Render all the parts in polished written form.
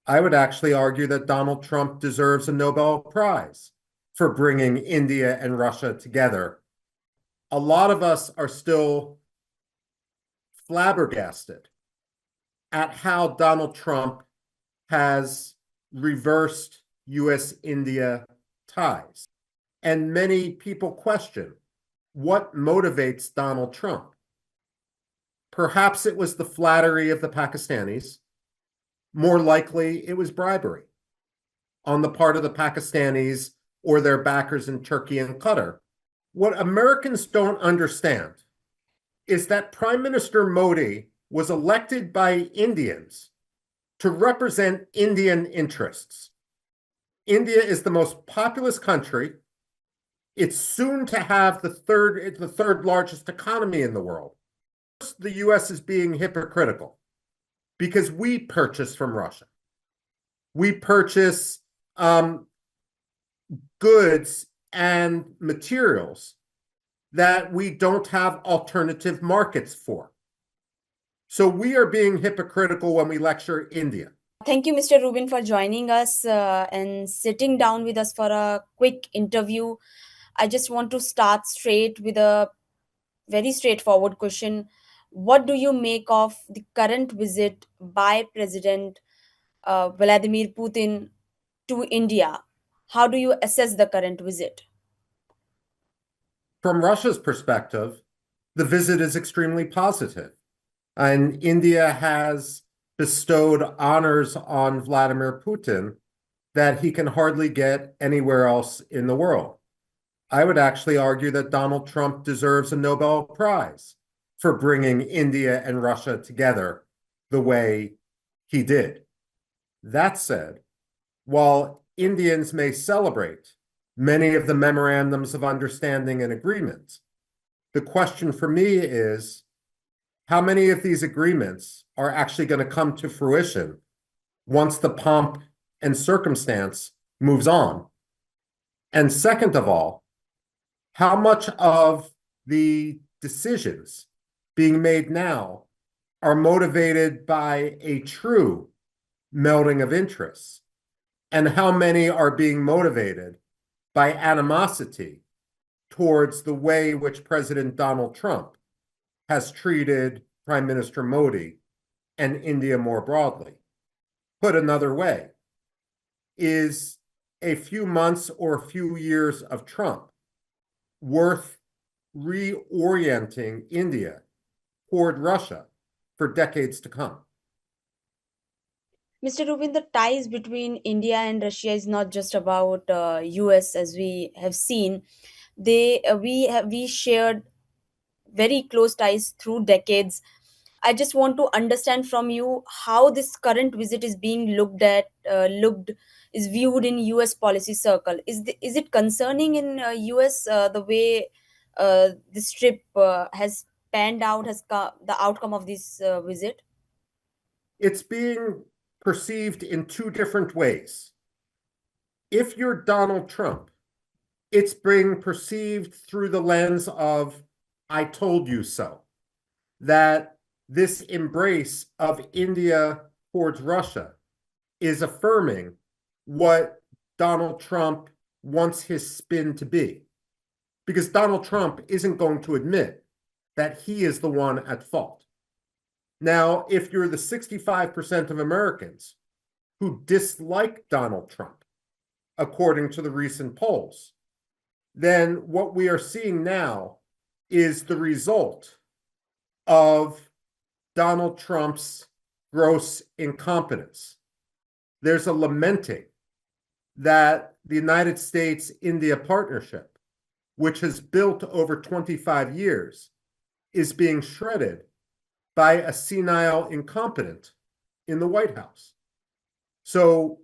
I would actually argue that Donald Trump deserves a Nobel Prize for bringing India and Russia together. A lot of us are still flabbergasted at how Donald Trump has reversed US India ties. And many people question what motivates Donald Trump. Perhaps it was the flattery of the Pakistanis. More likely, it was bribery on the part of the Pakistanis or their backers in Turkey and Qatar. What Americans don't understand is that Prime Minister Modi was elected by Indians to represent Indian interests. India is the most populous country. It's soon to have the third largest economy in the world. The US is being hypocritical because we purchase from Russia. We purchase goods and materials that we don't have alternative markets for. So we are being hypocritical when we lecture India. Thank you, Mr. Rubin, for joining us and sitting down with us for a quick interview. I just want to start straight with a very straightforward question. What do you make of the current visit by President Vladimir Putin to India? How do you assess the current visit? From Russia's perspective, the visit is extremely positive, and India has bestowed honors on Vladimir Putin that he can hardly get anywhere else in the world. I would actually argue that Donald Trump deserves a Nobel Prize for bringing India and Russia together the way he did. That said, while Indians may celebrate many of the memorandums of understanding and agreements, the question for me is, how many of these agreements are actually going to come to fruition once the pomp and circumstance moves on? And second of all, how much of the decisions being made now are motivated by a true melding of interests, and how many are being motivated by animosity towards the way which President Donald Trump has treated Prime Minister Modi and India more broadly? Put another way, is a few months or a few years of Trump worth reorienting India toward Russia for decades to come? Mr. Rubin, the ties between India and Russia is not just about US, as we have seen. We shared very close ties through decades. I just want to understand from you how this current visit is being looked is viewed in US policy circle. Is it concerning in US the way this trip has panned out, the outcome of this visit? It's being perceived in two different ways. If you're Donald Trump, it's being perceived through the lens of, I told you so, that this embrace of India towards Russia is affirming what Donald Trump wants his spin to be. Because Donald Trump isn't going to admit that he is the one at fault. Now, if you're the 65% of Americans who dislike Donald Trump, according to the recent polls, then what we are seeing now is the result of Donald Trump's gross incompetence. There's a lamenting that the United States-India partnership, which has built over 25 years, is being shredded by a senile incompetent in the White House. So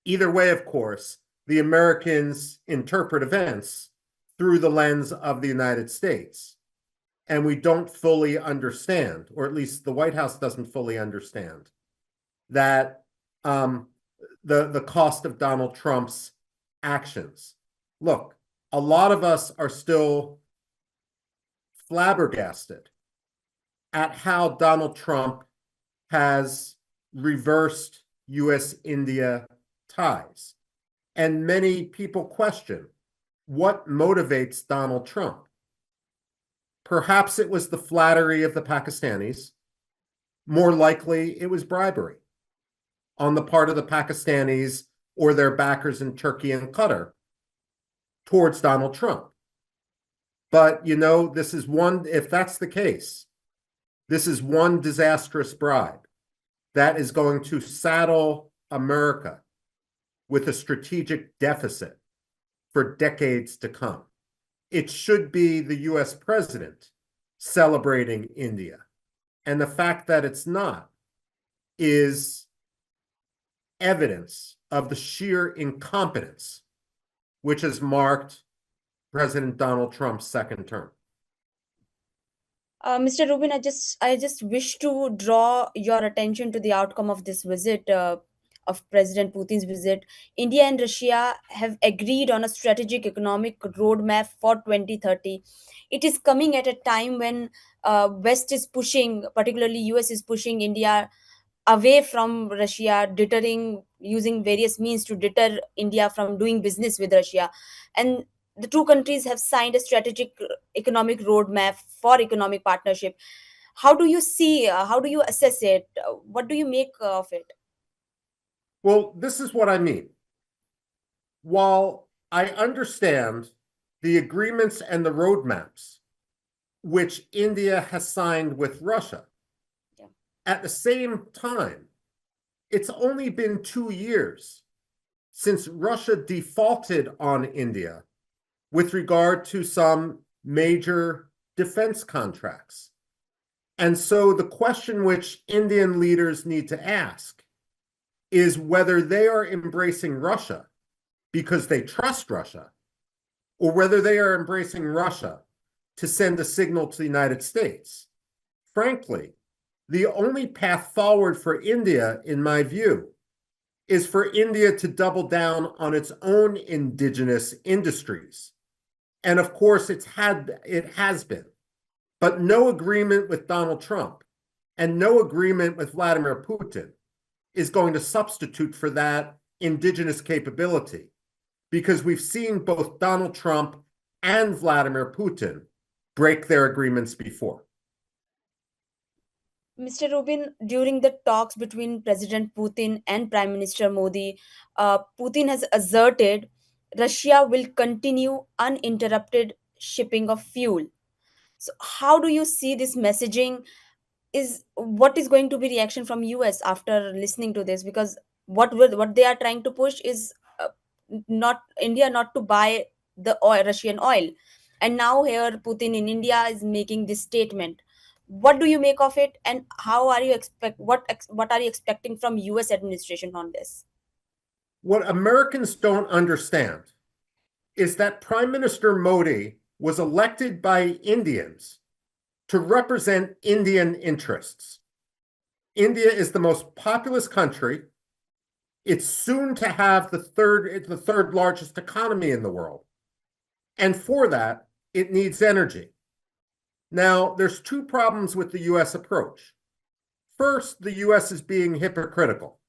either way, of course, the Americans interpret events through the lens of the United States. And we don't fully understand, or at least the White House doesn't fully understand, that the cost of Donald Trump's actions. Look, a lot of us are still flabbergasted at how Donald Trump has reversed US-India ties. And many people question what motivates Donald Trump. Perhaps it was the flattery of the Pakistanis. More likely, it was bribery on the part of the Pakistanis or their backers in Turkey and Qatar towards Donald Trump. But, this is if that's the case, this is one disastrous bribe that is going to saddle America with a strategic deficit for decades to come. It should be the US president celebrating India. And the fact that it's not is evidence of the sheer incompetence which has marked President Donald Trump's second term. Mr. Rubin, I just wish to draw your attention to the outcome of this visit, of President Putin's visit. India and Russia have agreed on a strategic economic roadmap for 2030. It is coming at a time when West is pushing, particularly US is pushing India away from Russia, using various means to deter India from doing business with Russia. And the two countries have signed a strategic economic roadmap for economic partnership. How do you assess it? What do you make of it? Well, this is what I mean. While I understand the agreements and the roadmaps which India has signed with Russia, Yeah. at the same time, it's only been 2 years since Russia defaulted on India with regard to some major defense contracts. And so the question which Indian leaders need to ask is whether they are embracing Russia because they trust Russia, or whether they are embracing Russia to send a signal to the United States. Frankly, the only path forward for India, in my view, is for India to double down on its own indigenous industries. And of course, it has been. But no agreement with Donald Trump and no agreement with Vladimir Putin is going to substitute for that indigenous capability, because we've seen both Donald Trump and Vladimir Putin break their agreements before. Mr. Rubin, during the talks between President Putin and Prime Minister Modi, Putin has asserted Russia will continue uninterrupted shipping of fuel. So, how do you see this messaging? What is going to be reaction from US after listening to this? Because what they are trying to push is not India not to buy the Russian oil, and now here Putin in India is making this statement. What do you make of it, and how are you what are you expecting from US administration on this? What Americans don't understand is that Prime Minister Modi was elected by Indians to represent Indian interests. India is the most populous country. It's soon to have the third largest economy in the world. And for that, it needs energy. Now, there's two problems with the US approach. First, the US is being hypocritical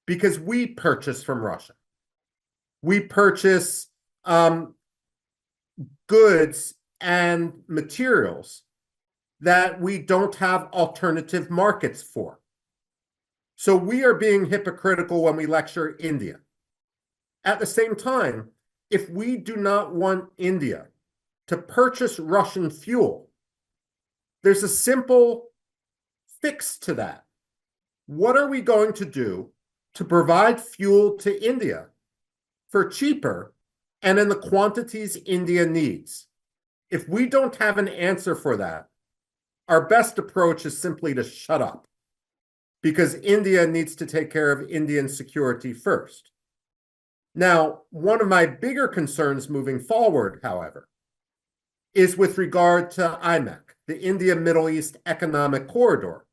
because we purchase from Russia. We purchase goods and materials that we don't have alternative markets for. So we are being hypocritical when we lecture India. At the same time, if we do not want India to purchase Russian fuel, there's a simple fix to that. What are we going to do to provide fuel to India for cheaper and in the quantities India needs? If we don't have an answer for that, our best approach is simply to shut up, because India needs to take care of Indian security first. Now, one of my bigger concerns moving forward, however, is with regard to IMEC, the India-Middle East Economic Corridor,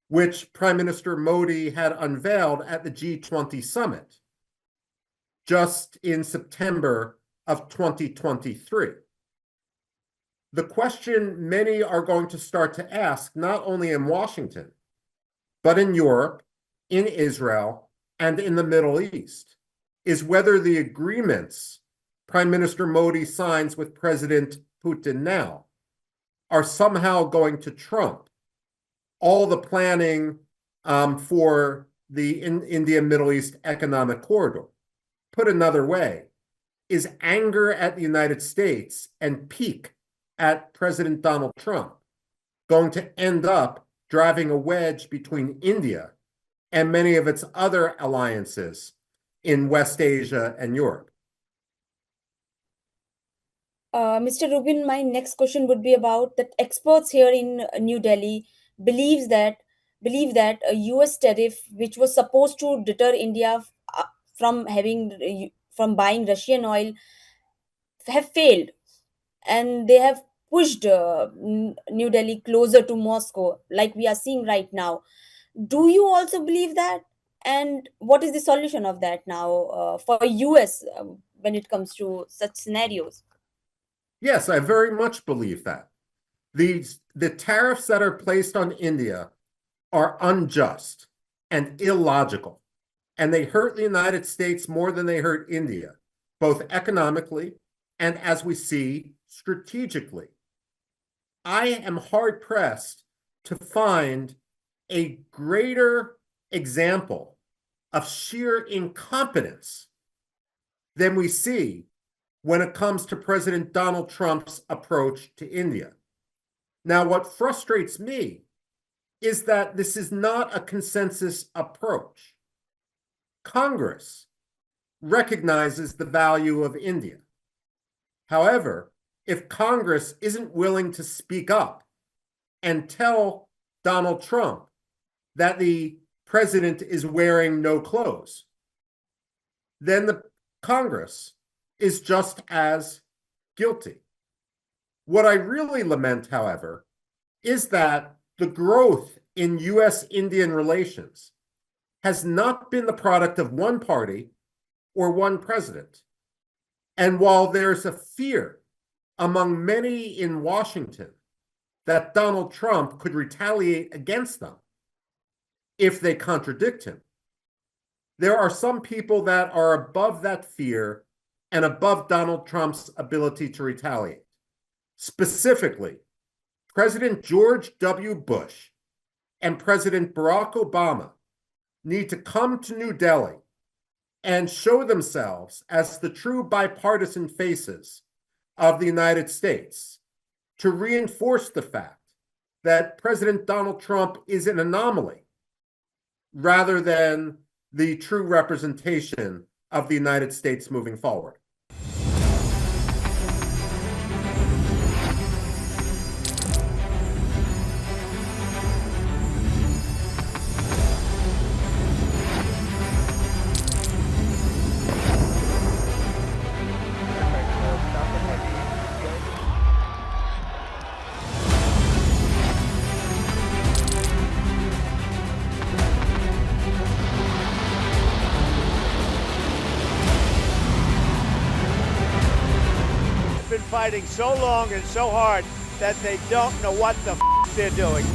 which Prime Minister Modi had unveiled at the G20 summit just in September of 2023. The question many are going to start to ask, not only in Washington, but in Europe in Israel and in the Middle East is whether the agreements Prime Minister Modi signs with President Putin now are somehow going to trump all the planning for the India-Middle East economic corridor. Put another way, is anger at the United States and pique at President Donald Trump going to end up driving a wedge between India and many of its other alliances in West Asia and Europe? Mr. Rubin, my next question would be about that experts here in New Delhi believes that believe that a U.S. tariff, which was supposed to deter India from from buying Russian oil, have failed, and they have pushed New Delhi closer to Moscow, like we are seeing right now. Do you also believe that? And what is the solution of that now for US when it comes to such scenarios? Yes, I very much believe that. The tariffs that are placed on India are unjust and illogical, and they hurt the United States more than they hurt India, both economically and, as we see, strategically. I am hard-pressed to find a greater example of sheer incompetence than we see when it comes to President Donald Trump's approach to India. Now, what frustrates me is that this is not a consensus approach. Congress recognizes the value of India. However, if Congress isn't willing to speak up and tell Donald Trump that the president is wearing no clothes, then the Congress is just as guilty. What I really lament, however, is that the growth in US-Indian relations has not been the product of one party or one president. And while there's a fear among many in Washington that Donald Trump could retaliate against them if they contradict him, there are some people that are above that fear and above Donald Trump's ability to retaliate. Specifically, President George W. Bush and President Barack Obama need to come to New Delhi and show themselves as the true bipartisan faces of the United States to reinforce the fact that President Donald Trump is an anomaly rather than the true representation of the United States moving forward. Fighting so long and so hard that they don't know what the they're doing.